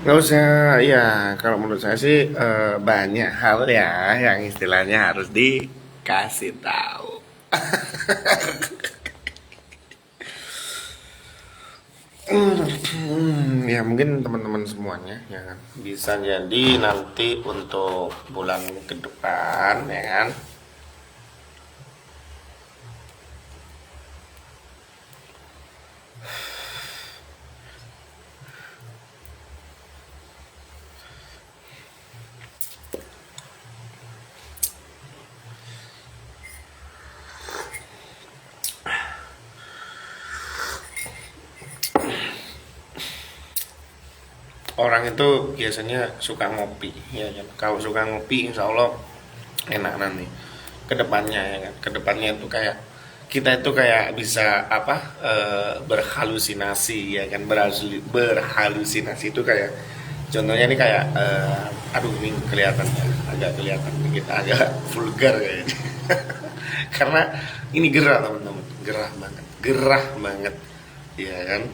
Nggak usah, ya kalau menurut saya sih banyak hal ya yang istilahnya harus dikasih tahu. Ya mungkin teman-teman semuanya ya kan bisa jadi nanti untuk bulan ke depan ya kan. Orang itu biasanya suka ngopi ya kan. Kalau suka ngopi insya Allah enak nanti kedepannya ya kan. Kedepannya itu kayak kita itu kayak bisa apa berhalusinasi ya kan, berhalusinasi itu kayak contohnya ini kayak aduh ini kelihatan ya, agak kelihatan kita agak vulgar kayaknya. Karena ini gerah teman-teman, gerah banget ya kan.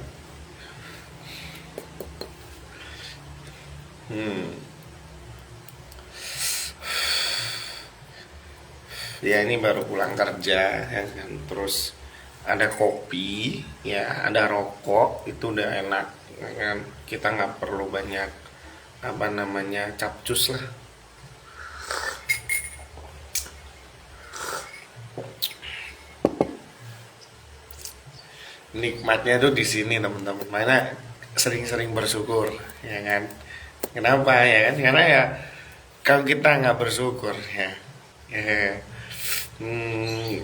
hmm. Ya ini baru pulang kerja ya kan, terus ada kopi ya, ada rokok, itu udah enak ya kan. Kita nggak perlu banyak apa namanya capcus lah. Nikmatnya tuh di sini teman-teman, mana sering-sering bersyukur ya kan. Kenapa ya kan, karena ya kalau kita nggak bersyukur ya, ya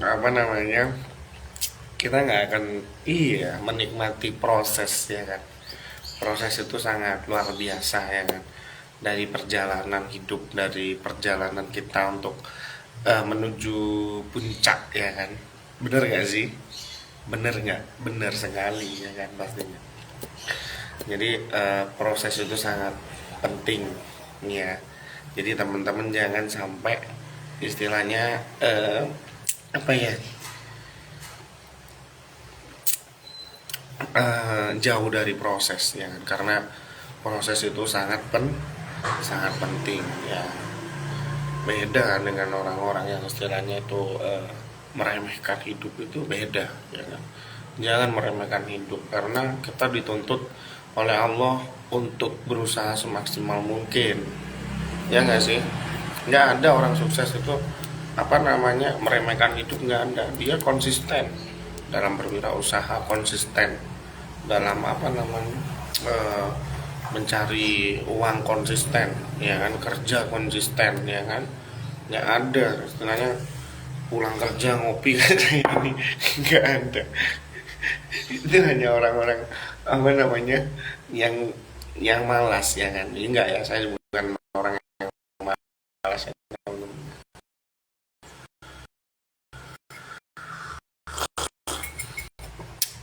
apa namanya, kita nggak akan iya menikmati proses ya kan. Proses itu sangat luar biasa ya kan, dari perjalanan hidup, dari perjalanan kita untuk menuju puncak ya kan. Bener gak sih? Bener nggak? Bener sekali ya kan pastinya. Jadi proses itu sangat penting ya. Jadi teman-teman jangan sampai istilahnya apa ya, jauh dari proses ya kan? Karena proses itu sangat penting ya. Beda dengan orang-orang yang istilahnya itu meremehkan hidup, itu beda ya kan. Jangan meremehkan hidup karena kita dituntut oleh Allah untuk berusaha semaksimal mungkin ya nggak sih. Nggak ada orang sukses itu apa namanya meremehkan hidup, nggak ada. Dia konsisten dalam berwirausaha, konsisten dalam apa namanya mencari uang, konsisten ya kan, kerja konsisten ya kan. Nggak ada istilahnya pulang kerja ngopi kayak ini, nggak ada. Itu hanya orang-orang apa namanya yang malas ya kan. Ini enggak ya, saya bukan orang yang malas ya.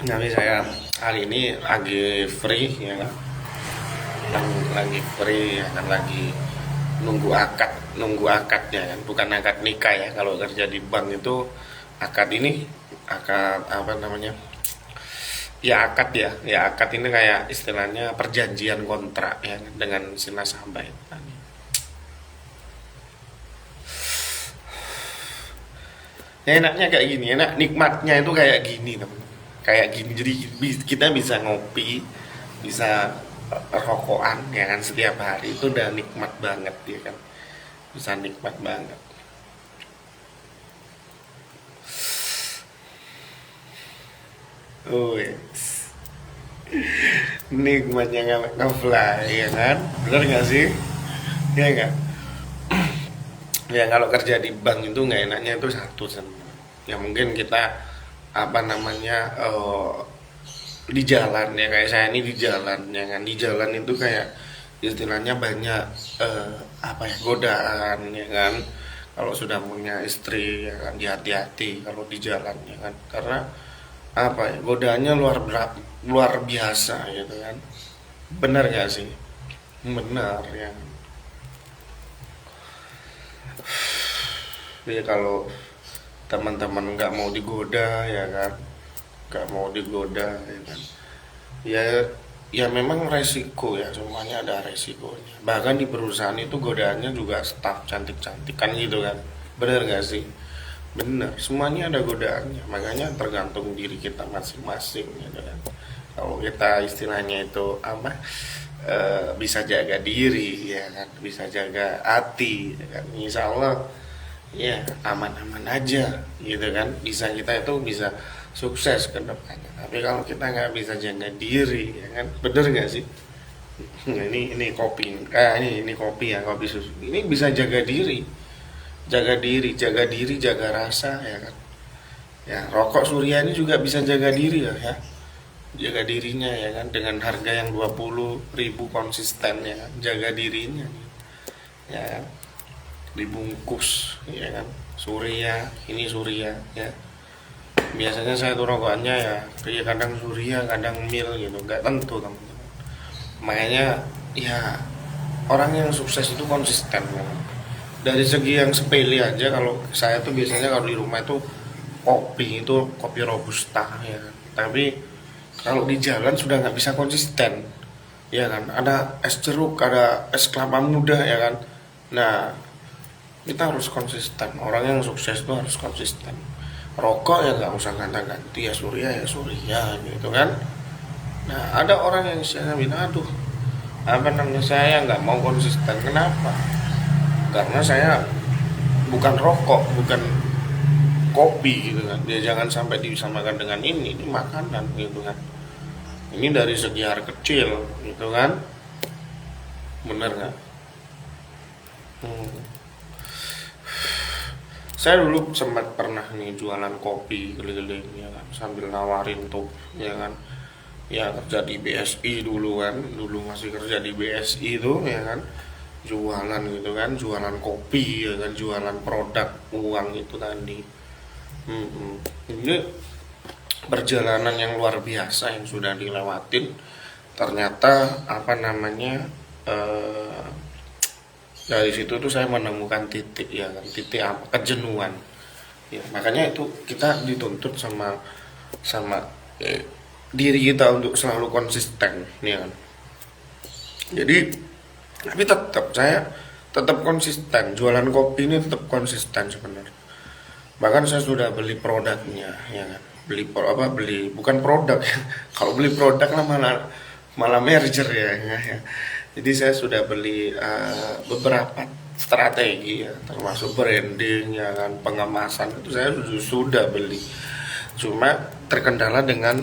Tapi saya hari ini lagi free ya kan, lagi free ya kan, lagi nunggu akadnya kan, bukan akad nikah ya. Kalau kerja di bank itu akad ini, akad apa namanya, ya akad ya, ya akad ini kayak istilahnya perjanjian kontrak ya kan, dengan si nasabah itu kan. Ya enaknya kayak gini, enak nikmatnya itu kayak gini teman, kayak gini. Jadi kita bisa ngopi, bisa rokokan ya kan setiap hari, itu udah nikmat banget ya kan, bisa nikmat banget. Oh yes. Nikmatnya nge-fly ya kan, bener nggak sih, ya nggak. Ya kalau kerja di bank itu nggak enaknya itu satu ya, mungkin kita apa namanya di jalan ya, kayak saya ini di jalan ya kan. Di jalan itu kayak istilahnya banyak apa ya, godaan ya kan. Kalau sudah punya istri ya kan, hati-hati kalau di jalan ya kan, karena apa ya, godaannya luar biasa gitu kan. Benar gak sih? Benar ya. Jadi kalau teman-teman nggak mau digoda ya kan, nggak mau digoda ya kan, ya ya memang resiko ya, semuanya ada resikonya. Bahkan di perusahaan itu godaannya juga staff cantik-cantik kan gitu kan. Bener gak sih? Bener, semuanya ada godaannya. Makanya tergantung diri kita masing-masing gitu kan. Kalau kita istilahnya itu apa? Bisa jaga diri ya kan, bisa jaga hati ya kan. Insya Allah ya aman-aman aja gitu kan, bisa kita itu bisa sukses ke depannya. Tapi kalau kita nggak bisa jaga diri ya kan, bener nggak sih? Nah, ini kopi, ini kopi ya, kopi susu ini bisa jaga diri, jaga rasa ya kan. Ya rokok Surya ini juga bisa jaga diri ya, jaga dirinya ya kan, dengan harga yang 20.000 konsisten ya kan, jaga dirinya ya kan, dibungkus ya kan. Surya, ini Surya ya, biasanya saya tuh rokokannya ya kayak kadang Surya kadang mil gitu, nggak tentu teman-teman. Makanya ya orang yang sukses itu konsisten ya. Dari segi yang sepele aja, kalau saya tuh biasanya kalau di rumah itu kopi robusta ya kan. Tapi kalau di jalan sudah nggak bisa konsisten ya kan, ada es jeruk, ada es kelapa muda ya kan. Nah kita harus konsisten, orang yang sukses itu harus konsisten. Rokok ya nggak usah ganti ya Surya gitu kan. Nah ada orang yang saya bilang aduh apa namanya, saya nggak mau konsisten. Kenapa? Karena saya bukan rokok, bukan kopi gitu kan. Dia jangan sampai disamakan dengan ini makanan gitu kan. Ini dari segi harga kecil gitu kan, bener nggak? Saya dulu sempat pernah nih jualan kopi keliling ya kan, sambil nawarin tuh ya kan, ya kerja di BSI dulu kan, dulu masih kerja di BSI tuh ya kan, jualan gitu kan, jualan kopi ya kan, jualan produk uang itu tadi. Ini perjalanan yang luar biasa yang sudah dilewatin. Ternyata apa namanya, dari situ tuh saya menemukan titik ya kan, titik apa, kejenuhan ya. Makanya itu kita dituntut sama diri kita untuk selalu konsisten ya kan. Jadi tapi saya tetap konsisten, jualan kopi ini tetap konsisten sebenarnya. Bahkan saya sudah beli produknya ya kan, beli bukan produk ya. Kalau beli produk lah malah merger ya. Jadi saya sudah beli beberapa strategi ya, termasuk branding ya kan, pengemasan itu saya sudah beli. Cuma terkendala dengan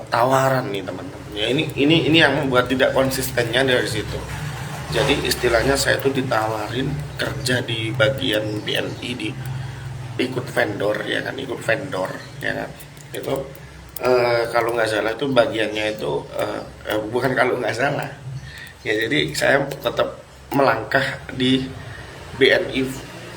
tawaran nih teman-teman. Ya ini yang membuat tidak konsistennya dari situ. Jadi istilahnya saya tuh ditawarin kerja di bagian BNI, di ikut vendor ya kan, ya kan. Itu kalau nggak salah itu bagiannya itu bukan kalau nggak salah. Ya jadi saya tetap melangkah di BNI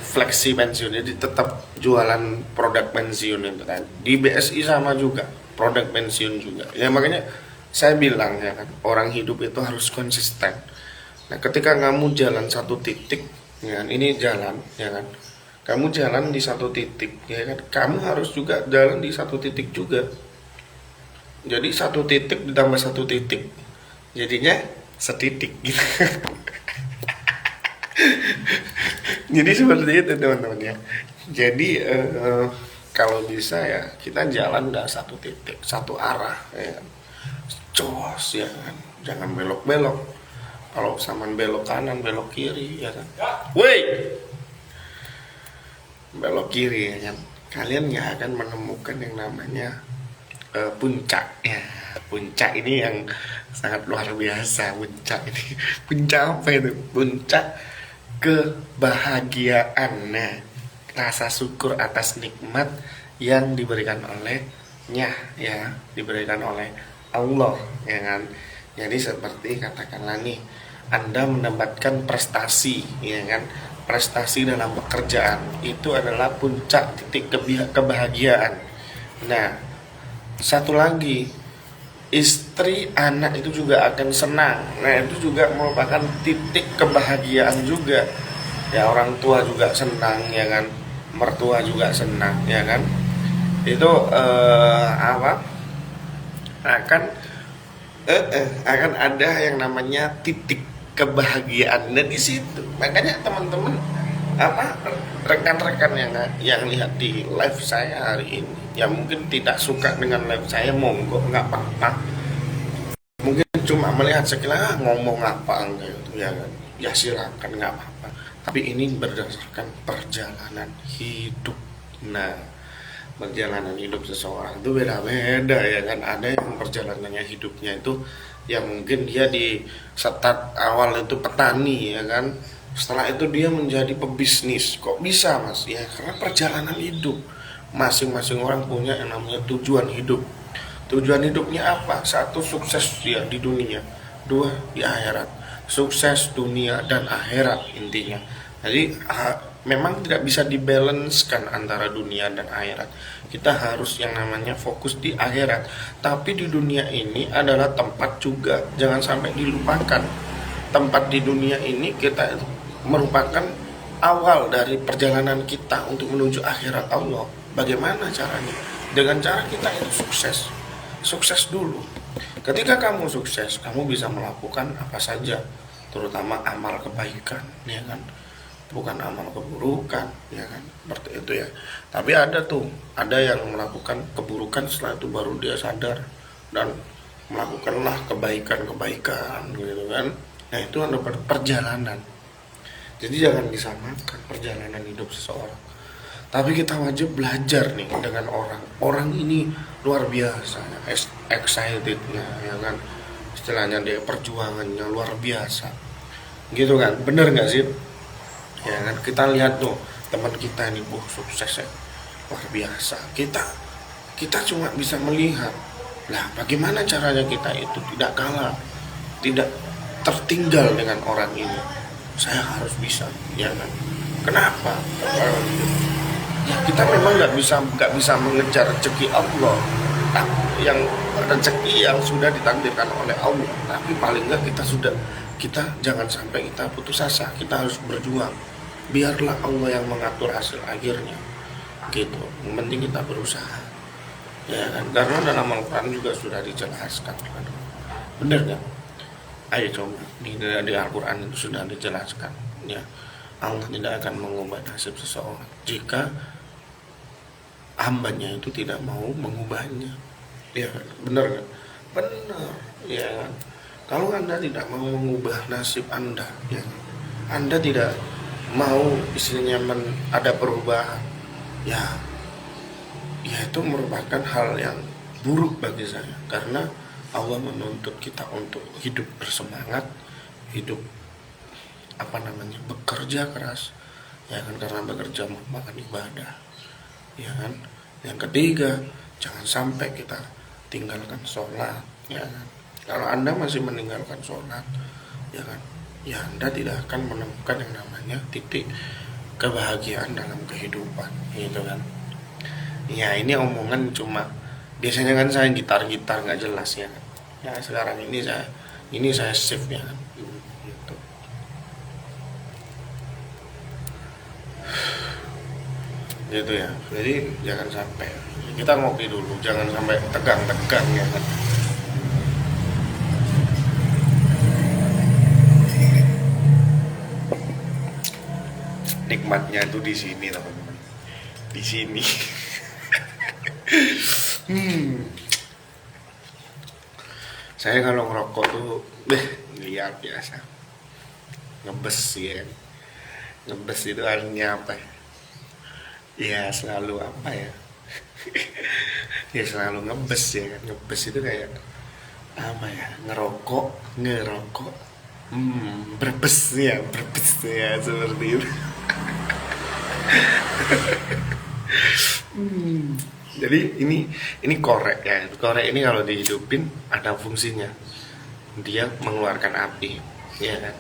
Flexi Pensiun, jadi tetap jualan produk pensiun itu kan. Di BSI sama juga, produk pensiun juga. Ya makanya saya bilang ya kan, orang hidup itu harus konsisten. Nah ketika kamu jalan satu titik, ya kan, ini jalan, ya kan. Kamu jalan di satu titik, ya kan. Kamu harus juga jalan di satu titik juga. Jadi satu titik ditambah satu titik, jadinya setitik gitu. Jadi seperti itu teman-teman ya. Jadi kalau bisa ya kita jalan dari satu titik, satu arah ya kan. Jos ya kan, jangan belok-belok. Kalau saman belok kanan, belok kiri ya kan. Woi, belok kiri ya kan, kalian nggak akan menemukan yang namanya puncak ya. Puncak ini yang sangat luar biasa. Puncak ini, puncak apa itu? Puncak kebahagiaan. Nah, rasa syukur atas nikmat yang diberikan olehnya ya, diberikan oleh Allah ya kan. Jadi seperti katakanlah nih, Anda mendapatkan prestasi ya kan, prestasi dalam pekerjaan itu adalah puncak titik kebahagiaan. Nah, satu lagi, istri, anak itu juga akan senang. Nah itu juga merupakan titik kebahagiaan juga. Ya orang tua juga senang ya kan, mertua juga senang ya kan. Itu akan akan ada yang namanya titik kebahagiaan dan di situ. Makanya teman-teman, apa, rekan-rekan yang lihat di live saya hari ini, yang mungkin tidak suka dengan live saya, monggo, nggak apa-apa. Mungkin cuma melihat sekilas ngomong apa enggak gitu ya kan, ya silakan, nggak apa-apa. Tapi ini berdasarkan perjalanan hidup. Nah, perjalanan hidup seseorang itu beda-beda ya kan. Ada yang perjalanannya hidupnya itu ya mungkin dia di start awal itu petani ya kan, setelah itu dia menjadi pebisnis. Kok bisa mas? Ya karena perjalanan hidup. Masing-masing orang punya yang namanya tujuan hidup. Tujuan hidupnya apa? Satu, sukses dia di dunia. Dua, di akhirat. Sukses dunia dan akhirat intinya. Jadi memang tidak bisa dibalancekan antara dunia dan akhirat. Kita harus yang namanya fokus di akhirat. Tapi di dunia ini adalah tempat juga, jangan sampai dilupakan. Tempat di dunia ini kita merupakan awal dari perjalanan kita untuk menuju akhirat Allah. Bagaimana caranya? Dengan cara kita itu sukses. Sukses dulu. Ketika kamu sukses, kamu bisa melakukan apa saja, terutama amal kebaikan, ya kan? Bukan amal keburukan, ya kan, seperti itu ya. Tapi ada yang melakukan keburukan, setelah itu baru dia sadar dan melakukanlah kebaikan gitu kan. Nah itu ada perjalanan. Jadi jangan disamakan perjalanan hidup seseorang. Tapi kita wajib belajar nih dengan orang ini luar biasa, excitednya ya kan, istilahnya dia perjuangannya luar biasa gitu kan, bener nggak sih? Ya kan, kita lihat tuh teman kita ini sukses ya, luar biasa. Kita cuma bisa melihat lah bagaimana caranya kita itu tidak kalah, tidak tertinggal dengan orang ini. Saya harus bisa, ya kan? Kenapa? Ya kita memang nggak bisa mengejar rezeki Allah, yang rezeki yang sudah ditakdirkan oleh Allah. Tapi paling nggak kita jangan sampai kita putus asa. Kita harus berjuang. Biarlah Allah yang mengatur hasil akhirnya, gitu. Yang penting kita berusaha, ya kan? Karena dalam Al-Quran juga sudah dijelaskan, bener nggak? Ayo coba di Al-Quran itu sudah dijelaskan, ya. Allah tidak akan mengubah nasib seseorang jika hambanya itu tidak mau mengubahnya, ya benar kan? Benar, ya kan? Kalau Anda tidak mau mengubah nasib Anda, ya Anda tidak mau istilahnya ada perubahan, ya itu merupakan hal yang buruk bagi saya, karena Allah menuntut kita untuk hidup bersemangat, hidup bekerja keras, ya kan, karena bekerja merupakan ibadah, ya kan. Yang ketiga, jangan sampai kita tinggalkan sholat, ya kan. Kalau Anda masih meninggalkan sholat, ya kan, ya Anda tidak akan menemukan yang namanya titik kebahagiaan dalam kehidupan, gitu kan. Ya ini omongan cuma, biasanya kan saya gitar nggak jelas ya kan. Ya sekarang ini saya save ya kan. Gitu. Gitu ya. Jadi jangan sampai kita ngopi dulu, jangan sampai tegang ya kan. Nikmatnya itu di sini teman-teman, di sini. Saya kalau ngerokok tuh liar biasa, ngebes ya kan. Ngebes itu artinya apa ya? Ya selalu apa ya? Ya selalu ngebes ya kan. Ngebes itu kayak apa ya? Ngerokok, berbes ya seperti itu. Jadi ini korek ya. Korek ini kalau dihidupin ada fungsinya. Dia mengeluarkan api, ya kan.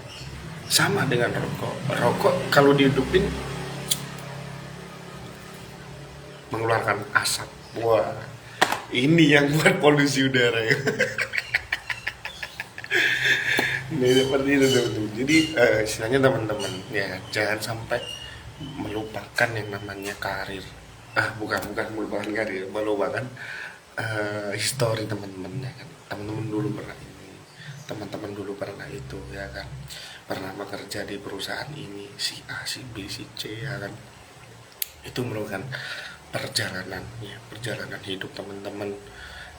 Sama dengan rokok. Rokok kalau dihidupin mengeluarkan asap. Wah, ini yang buat polusi udara ya. Ini seperti itu teman-teman. Jadi istilahnya teman-teman ya, jangan sampai melupakan yang namanya karir. Bukan melupakan karir, melupakan histori teman-teman ya kan. Teman-teman dulu pernah ini, teman-teman dulu pernah itu ya kan, pernah bekerja di perusahaan ini, si A, si B, si C ya kan. Itu merupakan perjalanan hidup teman-teman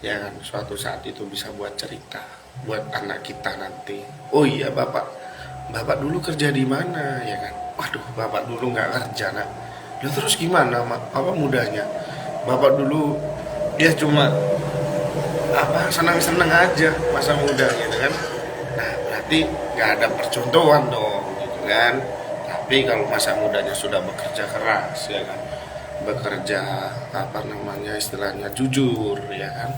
ya kan. Suatu saat itu bisa buat cerita buat anak kita nanti. Oh iya, bapak dulu kerja di mana ya kan. Waduh, bapak dulu nggak kerja nak. Lalu terus gimana apa mudahnya? Bapak dulu dia cuma senang-senang aja masa muda gitu kan. Nah berarti nggak ada percontohan dong gitu kan. Tapi kalau masa mudanya sudah bekerja keras ya kan, bekerja istilahnya jujur ya kan,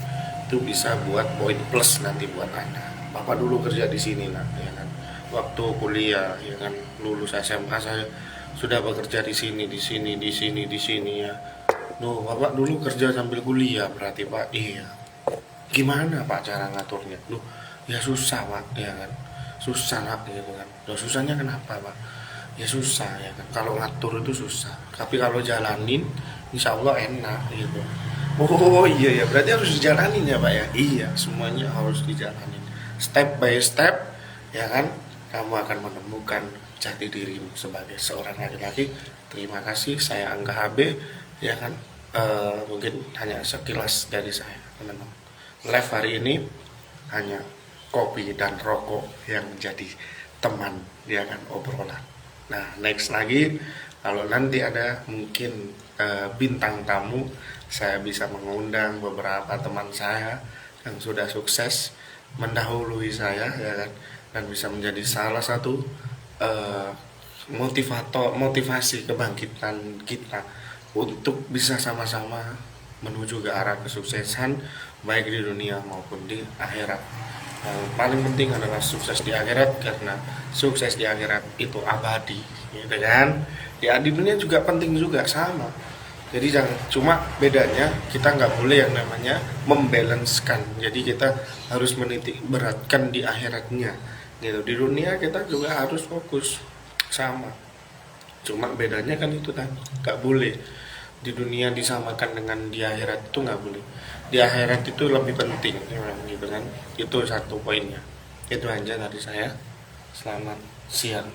itu bisa buat poin plus nanti buat anda. Bapak dulu kerja di sini lah ya kan, waktu kuliah ya kan, lulus SMA saya sudah bekerja di sini ya. Loh, bapak dulu kerja sambil kuliah berarti pak. Iya. Gimana pak cara ngaturnya? Loh, ya susah pak ya kan, susah lah gitu kan. Loh, susahnya kenapa pak? Ya susah ya kan, kalau ngatur itu susah, tapi kalau jalanin insya Allah enak gitu. Oh iya ya, berarti harus dijalanin ya pak ya. Iya, semuanya harus dijalanin step by step ya kan. Kamu akan menemukan jati dirimu sebagai seorang laki-laki. Terima kasih, saya Angga HB ya kan. Mungkin hanya sekilas dari saya teman-teman. Live hari ini hanya kopi dan rokok yang menjadi teman ya kan, obrolan. Nah next lagi kalau nanti ada mungkin bintang tamu, saya bisa mengundang beberapa teman saya yang sudah sukses mendahului saya ya kan, dan bisa menjadi salah satu motivasi kebangkitan kita untuk bisa sama-sama menuju ke arah kesuksesan baik di dunia maupun di akhirat. Yang paling penting adalah sukses di akhirat, karena sukses di akhirat itu abadi gitu kan. Ya di dunia juga penting juga sama. Jadi jangan, cuma bedanya kita nggak boleh yang namanya membalancekan. Jadi kita harus menitik beratkan di akhiratnya gitu. Di dunia kita juga harus fokus sama. Cuma bedanya kan itu kan nggak boleh di dunia disamakan dengan di akhirat, itu nggak boleh. Di akhirat itu lebih penting gitu kan. Itu satu poinnya. Itu aja dari saya. Selamat siang.